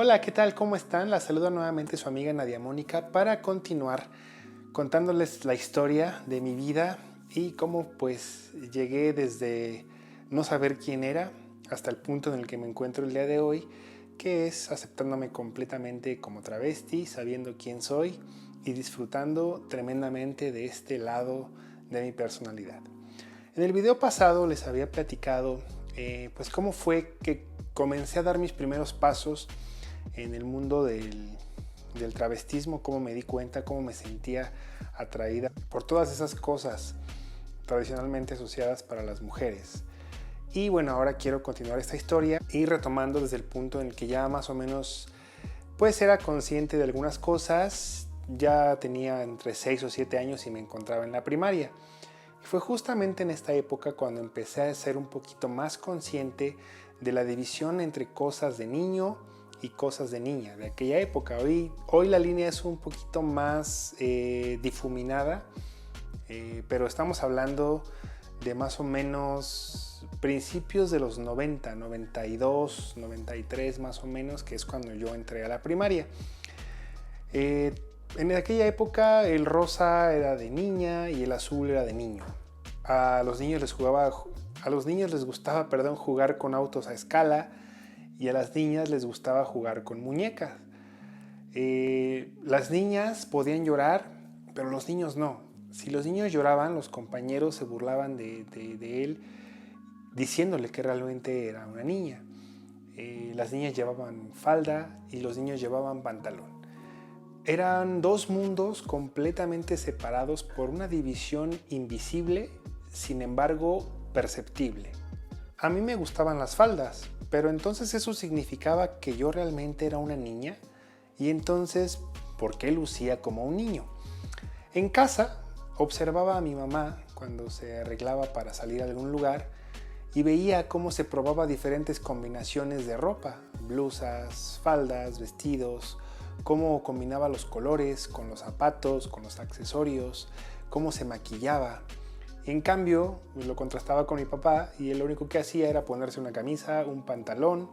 Hola, ¿qué tal? ¿Cómo están? La saluda nuevamente su amiga Nadia Mónica para continuar contándoles la historia de mi vida y cómo pues llegué desde no saber quién era hasta el punto en el que me encuentro el día de hoy, que es aceptándome completamente como travesti, sabiendo quién soy y disfrutando tremendamente de este lado de mi personalidad. En el video pasado les había platicado pues cómo fue que comencé a dar mis primeros pasos en el mundo del travestismo, cómo me di cuenta, cómo me sentía atraída por todas esas cosas tradicionalmente asociadas para las mujeres. Y bueno, ahora quiero continuar esta historia y retomando desde el punto en el que ya más o menos pues era consciente de algunas cosas. Ya tenía entre 6 o 7 años y me encontraba en la primaria. Y fue justamente en esta época cuando empecé a ser un poquito más consciente de la división entre cosas de niño y cosas de niña de aquella época. Hoy la línea es un poquito más difuminada, pero estamos hablando de más o menos principios de los 90, 92, 93 más o menos, que es cuando yo entré a la primaria. En aquella época el rosa era de niña y el azul era de niño. A los niños les gustaba jugar con autos a escala y a las niñas les gustaba jugar con muñecas. Las niñas podían llorar, pero los niños no. Si los niños lloraban, los compañeros se burlaban de él, diciéndole que realmente era una niña. Las niñas llevaban falda y los niños llevaban pantalón. Eran dos mundos completamente separados por una división invisible, sin embargo perceptible. A mí me gustaban las faldas, pero entonces eso significaba que yo realmente era una niña, y entonces, ¿por qué lucía como un niño? En casa observaba a mi mamá cuando se arreglaba para salir a algún lugar y veía cómo se probaba diferentes combinaciones de ropa, blusas, faldas, vestidos, cómo combinaba los colores con los zapatos, con los accesorios, cómo se maquillaba. En cambio, lo contrastaba con mi papá y él lo único que hacía era ponerse una camisa, un pantalón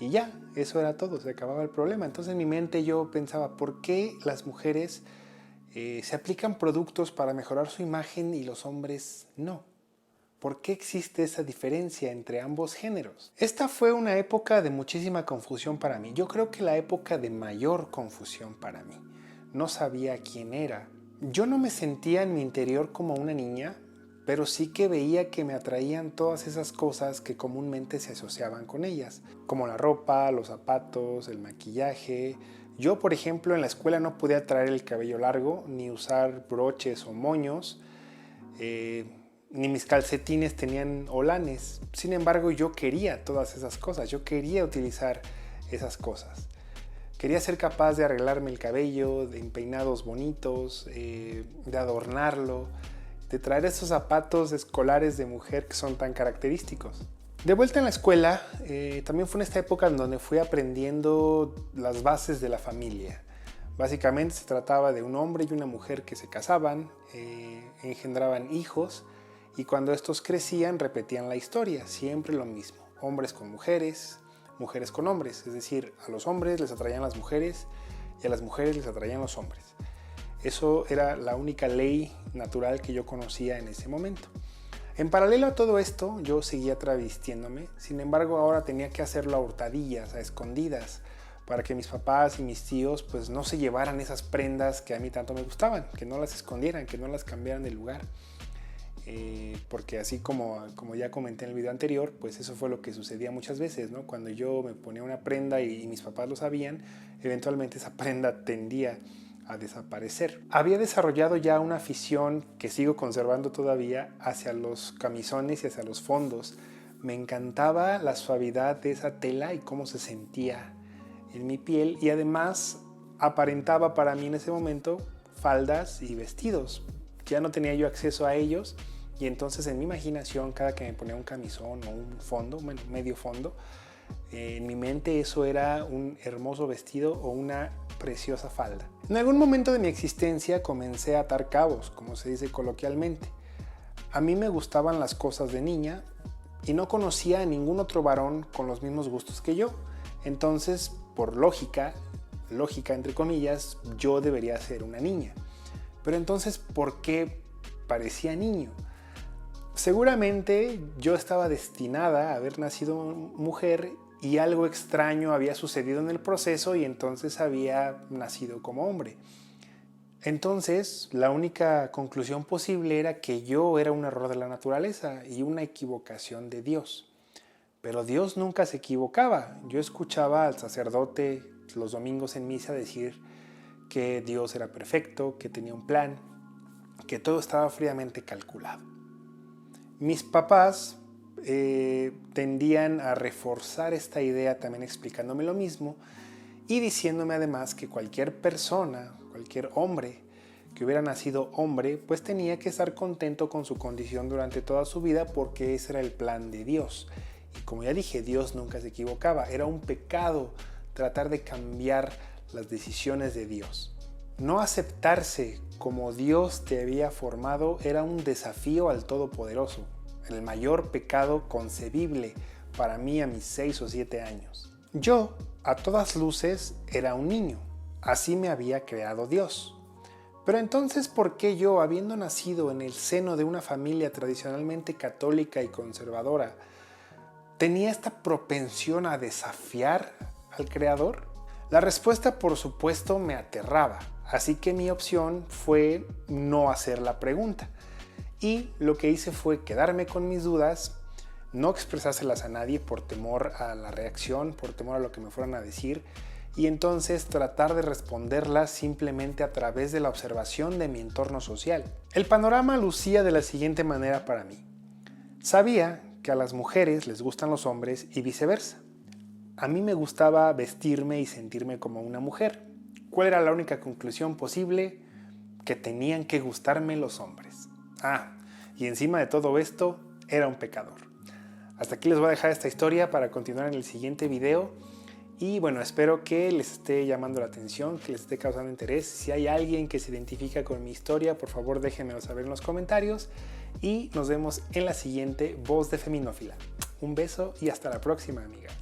y ya, eso era todo, se acababa el problema. Entonces en mi mente yo pensaba, ¿por qué las mujeres se aplican productos para mejorar su imagen y los hombres no? ¿Por qué existe esa diferencia entre ambos géneros? Esta fue una época de muchísima confusión para mí. Yo creo que la época de mayor confusión para mí. No sabía quién era. Yo no me sentía en mi interior como una niña, pero sí que veía que me atraían todas esas cosas que comúnmente se asociaban con ellas, como la ropa, los zapatos, el maquillaje. Yo, por ejemplo, en la escuela no podía traer el cabello largo, ni usar broches o moños, ni mis calcetines tenían holanes. Sin embargo, yo quería todas esas cosas, yo quería utilizar esas cosas. Quería ser capaz de arreglarme el cabello, de peinados bonitos, de adornarlo, de traer esos zapatos escolares de mujer que son tan característicos. De vuelta en la escuela, también fue en esta época en donde fui aprendiendo las bases de la familia. Básicamente se trataba de un hombre y una mujer que se casaban, engendraban hijos, y cuando estos crecían repetían la historia, siempre lo mismo. Hombres con mujeres, mujeres con hombres. Es decir, a los hombres les atraían las mujeres y a las mujeres les atraían los hombres. Eso era la única ley natural que yo conocía en ese momento. En paralelo a todo esto, yo seguía travestiéndome. Sin embargo, ahora tenía que hacerlo a hurtadillas, a escondidas, para que mis papás y mis tíos pues no se llevaran esas prendas que a mí tanto me gustaban, que no las escondieran, que no las cambiaran de lugar. Porque así como ya comenté en el video anterior, pues eso fue lo que sucedía muchas veces, ¿no? Cuando yo me ponía una prenda y mis papás lo sabían, eventualmente esa prenda tendía a desaparecer. Había desarrollado ya una afición que sigo conservando todavía hacia los camisones y hacia los fondos. Me encantaba la suavidad de esa tela y cómo se sentía en mi piel, y además aparentaba para mí en ese momento faldas y vestidos. Ya no tenía yo acceso a ellos, y entonces en mi imaginación, cada que me ponía un camisón o un fondo, bueno, medio fondo, en mi mente eso era un hermoso vestido o una preciosa falda. En algún momento de mi existencia comencé a atar cabos, como se dice coloquialmente. A mí me gustaban las cosas de niña y no conocía a ningún otro varón con los mismos gustos que yo. Entonces por lógica entre comillas, yo debería ser una niña. Pero entonces, ¿por qué parecía niño? Seguramente yo estaba destinada a haber nacido mujer y algo extraño había sucedido en el proceso y entonces había nacido como hombre. Entonces, la única conclusión posible era que yo era un error de la naturaleza y una equivocación de Dios. Pero Dios nunca se equivocaba. Yo escuchaba al sacerdote los domingos en misa decir que Dios era perfecto, que tenía un plan, que todo estaba fríamente calculado. Mis papás tendían a reforzar esta idea también explicándome lo mismo y diciéndome además que cualquier persona, cualquier hombre que hubiera nacido hombre, pues tenía que estar contento con su condición durante toda su vida porque ese era el plan de Dios. Y como ya dije, Dios nunca se equivocaba. Era un pecado tratar de cambiar las decisiones de Dios. No aceptarse como Dios te había formado era un desafío al Todopoderoso, el mayor pecado concebible para mí a mis 6 o 7 años. Yo, a todas luces, era un niño. Así me había creado Dios. Pero entonces, ¿por qué yo, habiendo nacido en el seno de una familia tradicionalmente católica y conservadora, tenía esta propensión a desafiar al Creador? La respuesta, por supuesto, me aterraba, así que mi opción fue no hacer la pregunta. Y lo que hice fue quedarme con mis dudas, no expresárselas a nadie por temor a la reacción, por temor a lo que me fueran a decir, y entonces tratar de responderlas simplemente a través de la observación de mi entorno social. El panorama lucía de la siguiente manera para mí. Sabía que a las mujeres les gustan los hombres y viceversa. A mí me gustaba vestirme y sentirme como una mujer. ¿Cuál era la única conclusión posible? Que tenían que gustarme los hombres. Y encima de todo esto, era un pecador. Hasta aquí les voy a dejar esta historia para continuar en el siguiente video. Y bueno, espero que les esté llamando la atención, que les esté causando interés. Si hay alguien que se identifica con mi historia, por favor déjenmelo saber en los comentarios. Y nos vemos en la siguiente Voz de Feminófila. Un beso y hasta la próxima, amigas.